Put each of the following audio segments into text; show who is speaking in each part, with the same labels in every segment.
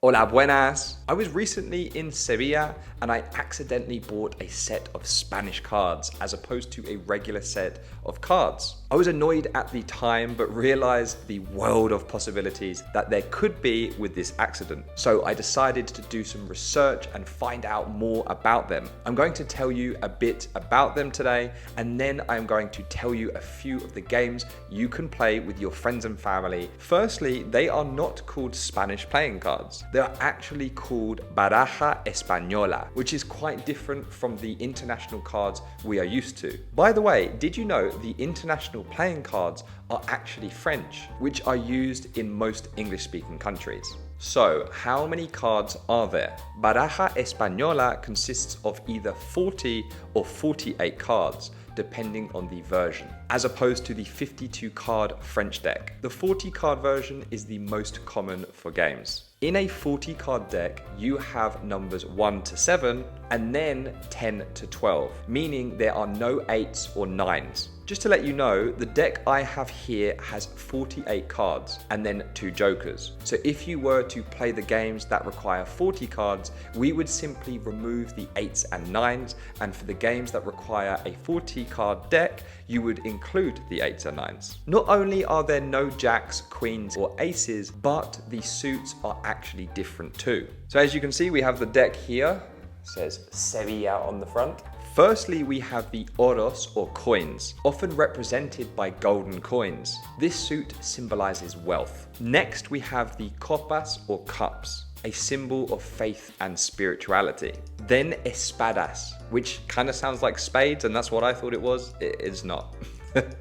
Speaker 1: Hola Buenas! I was recently in Sevilla and I accidentally bought a set of Spanish cards as opposed to a regular set of cards. I was annoyed at the time but realized the world of possibilities that there could be with this accident. So I decided to do some research and find out more about them. I'm going to tell you a bit about them today, and then I'm going to tell you a few of the games you can play with your friends and family. Firstly, they are not called Spanish playing cards. They are actually called Baraja Española, which is quite different from the international cards we are used to. By the way, did you know the international playing cards are actually French, which are used in most English-speaking countries? So, how many cards are there? Baraja Española consists of either 40 or 48 cards, depending on the version, as opposed to the 52 card French deck. The 40 card version is the most common for games. In a 40 card deck, you have numbers 1 to 7 and then 10 to 12, meaning there are no 8s or 9s. Just to let you know, the deck I have here has 48 cards and then 2 jokers. So if you were to play the games that require 40 cards, we would simply remove the 8s and 9s, and for the games that require a 40 card deck, you would include the 8s and 9s. Not only are there no jacks, queens or aces, but the suits are actually different too. So as you can see, we have the deck here. It says Sevilla on the front. Firstly, we have the oros or coins, often represented by golden coins. This suit symbolizes wealth. Next, we have the copas or cups, a symbol of faith and spirituality. Then espadas, which kind of sounds like spades, and that's what I thought it was. It is not.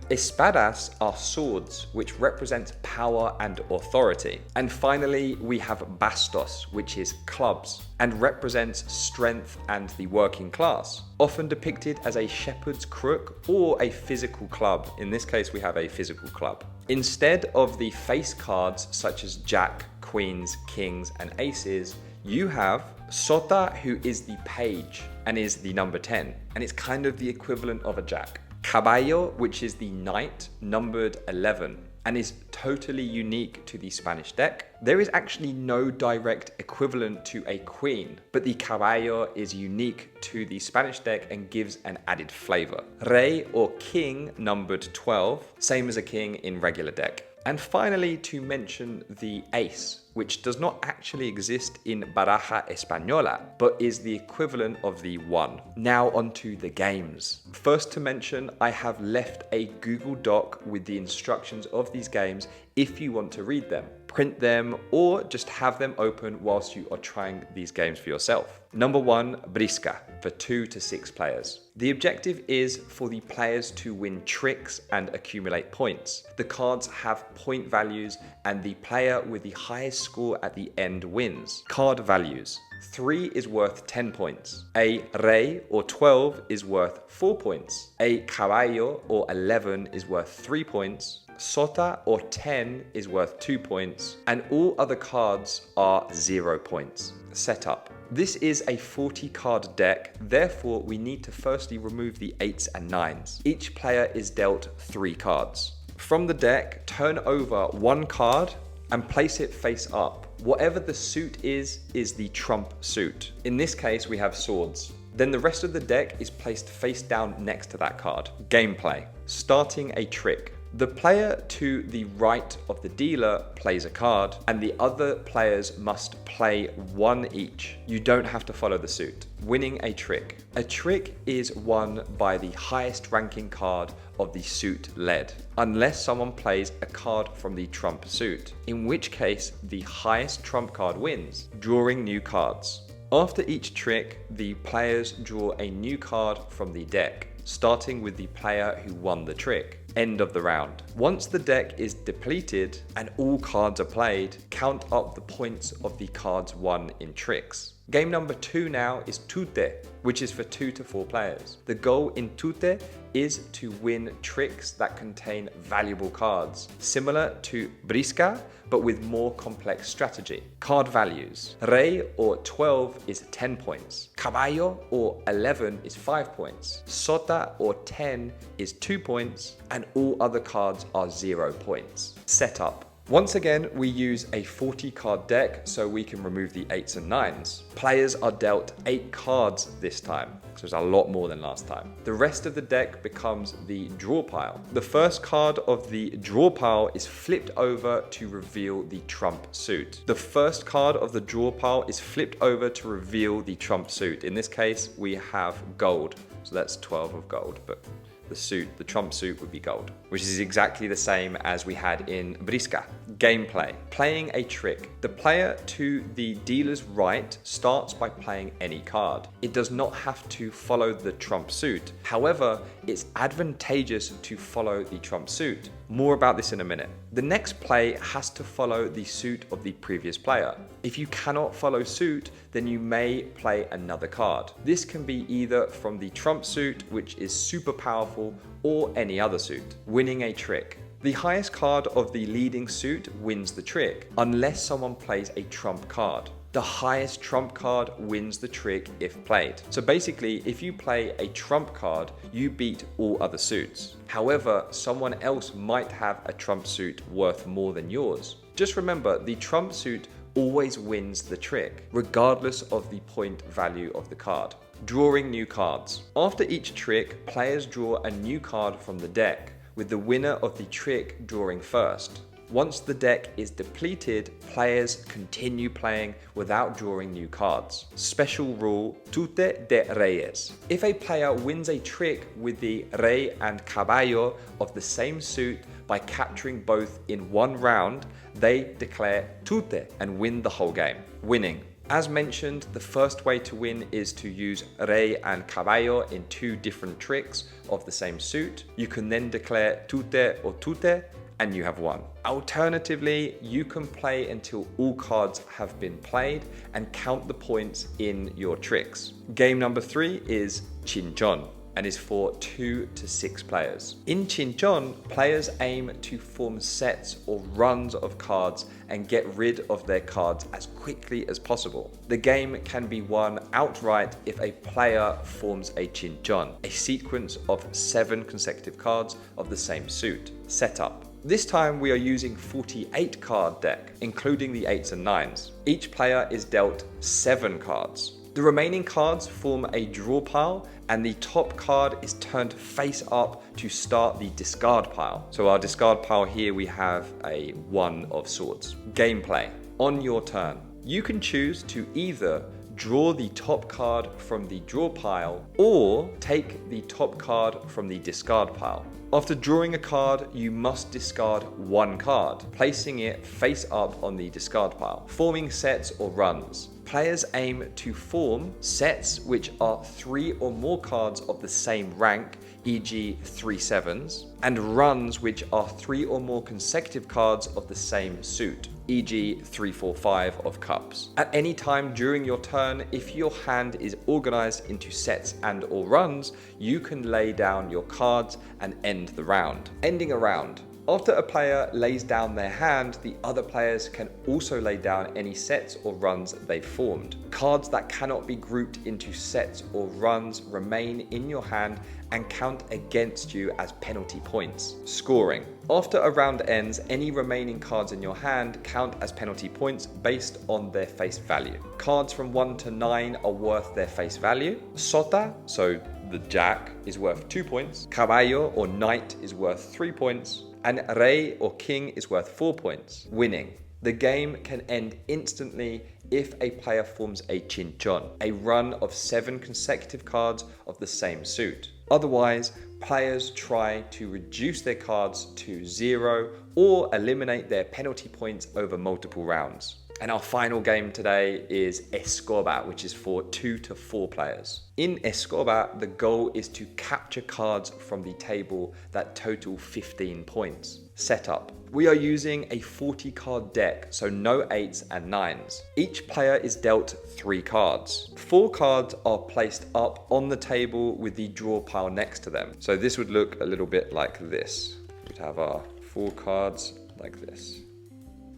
Speaker 1: Espadas are swords, which represent power and authority. And finally, we have bastos, which is clubs, and represents strength and the working class, often depicted as a shepherd's crook or a physical club. In this case, we have a physical club. Instead of the face cards such as jack, queens, kings, and aces, you have sota, who is the page and is the number 10, and it's kind of the equivalent of a jack. Caballo, which is the knight, numbered 11, and is totally unique to the Spanish deck. There is actually no direct equivalent to a queen, but the caballo is unique to the Spanish deck and gives an added flavor. Rey or king, numbered 12, same as a king in regular deck. And finally, to mention the ace, which does not actually exist in Baraja Española, but is the equivalent of the 1. Now onto the games. First to mention, I have left a Google Doc with the instructions of these games if you want to read them, print them, or just have them open whilst you are trying these games for yourself. Number 1, Brisca, for 2 to 6 players. The objective is for the players to win tricks and accumulate points. The cards have point values and the player with the highest score at the end wins. Card values. 3 is worth 10 points. A rey or 12 is worth 4 points. A caballo or 11 is worth 3 points. Sota or 10 is worth 2 points, and all other cards are 0 points. Setup. This is a 40 card deck, therefore we need to firstly remove the 8s and 9s. Each player is dealt 3 cards. From the deck, turn over 1 card and place it face up. Whatever the suit is the trump suit. In this case, we have swords. Then the rest of the deck is placed face down next to that card. Gameplay. Starting a trick. The player to the right of the dealer plays a card, and the other players must play 1 each. You don't have to follow the suit. Winning a trick. A trick is won by the highest ranking card of the suit led, unless someone plays a card from the trump suit, in which case the highest trump card wins, drawing new cards. After each trick, the players draw a new card from the deck, starting with the player who won the trick. End of the round. Once the deck is depleted and all cards are played, count up the points of the cards won in tricks. Game number 2 now is Tute, which is for 2 to 4 players. The goal in Tute is to win tricks that contain valuable cards, similar to Brisca, but with more complex strategy. Card values. Rey or 12 is 10 points. Caballo or 11 is 5 points. Sota or 10 is 2 points. And all other cards are 0 points. Setup. Once again, we use a 40 card deck so we can remove the 8s and 9s. Players are dealt 8 cards this time, so it's a lot more than last time. The rest of the deck becomes the draw pile. The first card of the draw pile is flipped over to reveal the trump suit. The first card of the draw pile is flipped over to reveal the trump suit. In this case, we have gold, so that's 12 of gold, but the trump suit would be gold, which is exactly the same as we had in Brisca. Gameplay. Playing a trick. The player to the dealer's right starts by playing any card. It does not have to follow the trump suit. However, it's advantageous to follow the trump suit. More about this in a minute. The next play has to follow the suit of the previous player. If you cannot follow suit, then you may play another card. This can be either from the trump suit, which is super powerful, or any other suit. Winning a trick. The highest card of the leading suit wins the trick, unless someone plays a trump card. The highest trump card wins the trick if played. So basically, if you play a trump card, you beat all other suits. However, someone else might have a trump suit worth more than yours. Just remember, the trump suit always wins the trick, regardless of the point value of the card. Drawing new cards. After each trick, players draw a new card from the deck, with the winner of the trick drawing first. Once the deck is depleted, players continue playing without drawing new cards. Special rule, Tute de Reyes. If a player wins a trick with the Rey and Caballo of the same suit by capturing both in one round, they declare Tute and win the whole game. Winning. As mentioned, the first way to win is to use Rey and Caballo in 2 different tricks of the same suit. You can then declare Tute or Tute and you have won. Alternatively, you can play until all cards have been played and count the points in your tricks. Game number 3 is Chinchón and is for 2 to 6 players. In Chinchón, players aim to form sets or runs of cards and get rid of their cards as quickly as possible. The game can be won outright if a player forms a Chinchón, a sequence of 7 consecutive cards of the same suit. Setup. This time we are using 48 card deck, including the 8s and 9s. Each player is dealt 7 cards. The remaining cards form a draw pile and the top card is turned face up to start the discard pile. So our discard pile here we have a 1 of swords. Gameplay. On your turn, you can choose to either draw the top card from the draw pile or take the top card from the discard pile. After drawing a card, you must discard 1 card, placing it face up on the discard pile, forming sets or runs. Players aim to form sets which are 3 or more cards of the same rank, e.g. 3 7s, and runs which are 3 or more consecutive cards of the same suit, e.g. 3 4 5 of cups. At any time during your turn, if your hand is organized into sets and or runs, you can lay down your cards and end the round. Ending a round. After a player lays down their hand, the other players can also lay down any sets or runs they've formed. Cards that cannot be grouped into sets or runs remain in your hand and count against you as penalty points. Scoring. After a round ends, any remaining cards in your hand count as penalty points based on their face value. Cards from 1 to 9 are worth their face value. Sota, so the jack, is worth 2 points. Caballo or knight is worth 3 points. And Rey or King is worth 4 points. Winning. The game can end instantly if a player forms a Chinchón, a run of 7 consecutive cards of the same suit. Otherwise, players try to reduce their cards to 0 or eliminate their penalty points over multiple rounds. And our final game today is Escoba, which is for 2 to 4 players. In Escoba, the goal is to capture cards from the table that total 15 points. Setup. We are using a 40 card deck, so no 8s and 9s. Each player is dealt 3 cards. 4 cards are placed up on the table with the draw pile next to them. So this would look a little bit like this. We'd have our 4 cards like this.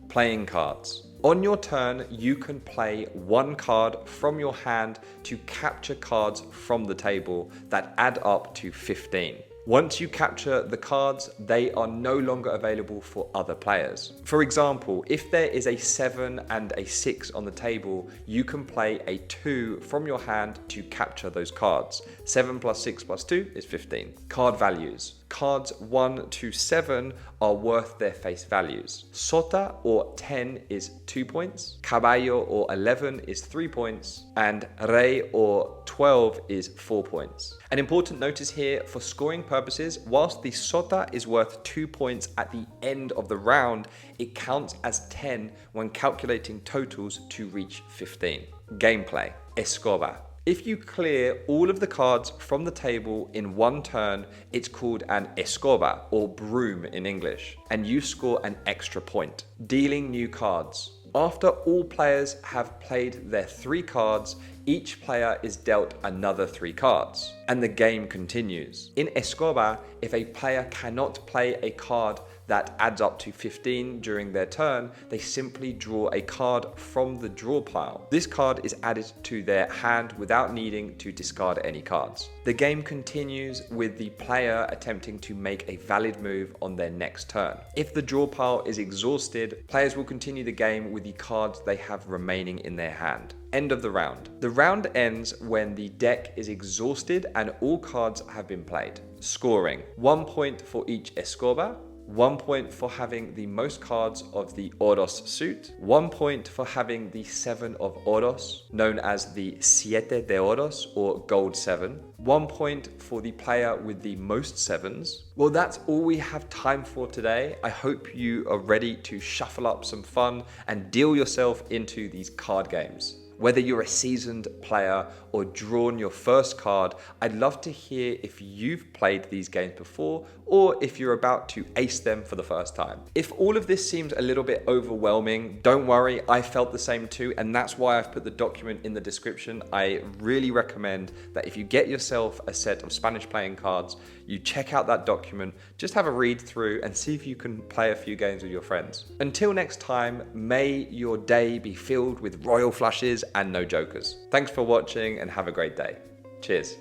Speaker 1: Playing cards. On your turn, you can play 1 card from your hand to capture cards from the table that add up to 15. Once you capture the cards, they are no longer available for other players. For example, if there is a 7 and a 6 on the table, you can play a 2 from your hand to capture those cards. 7 plus 6 plus 2 is 15. Card values. Cards 1 to 7 are worth their face values. Sota or 10 is 2 points. Caballo or 11 is 3 points. And Rey or 12 is 4 points. An important notice here, for scoring purposes, whilst the Sota is worth 2 points at the end of the round, it counts as 10 when calculating totals to reach 15. Gameplay. Escoba. If you clear all of the cards from the table in one turn, it's called an escoba, or broom in English, and you score an extra point. Dealing new cards. After all players have played their 3 cards, each player is dealt another 3 cards, and the game continues. In Escoba, if a player cannot play a card that adds up to 15 during their turn, they simply draw a card from the draw pile. This card is added to their hand without needing to discard any cards. The game continues with the player attempting to make a valid move on their next turn. If the draw pile is exhausted, players will continue the game with the cards they have remaining in their hand. End of the round. The round ends when the deck is exhausted and all cards have been played. Scoring. 1 point for each Escoba. 1 point for having the most cards of the Oros suit. 1 point for having the 7 of Oros, known as the Siete de Oros or Gold 7. 1 point for the player with the most 7s. Well, that's all we have time for today. I hope you are ready to shuffle up some fun and deal yourself into these card games. Whether you're a seasoned player or drawn your first card, I'd love to hear if you've played these games before or if you're about to ace them for the first time. If all of this seems a little bit overwhelming, don't worry, I felt the same too, and that's why I've put the document in the description. I really recommend that if you get yourself a set of Spanish playing cards, you check out that document, just have a read through and see if you can play a few games with your friends. Until next time, may your day be filled with royal flushes and no jokers. Thanks for watching and have a great day. Cheers.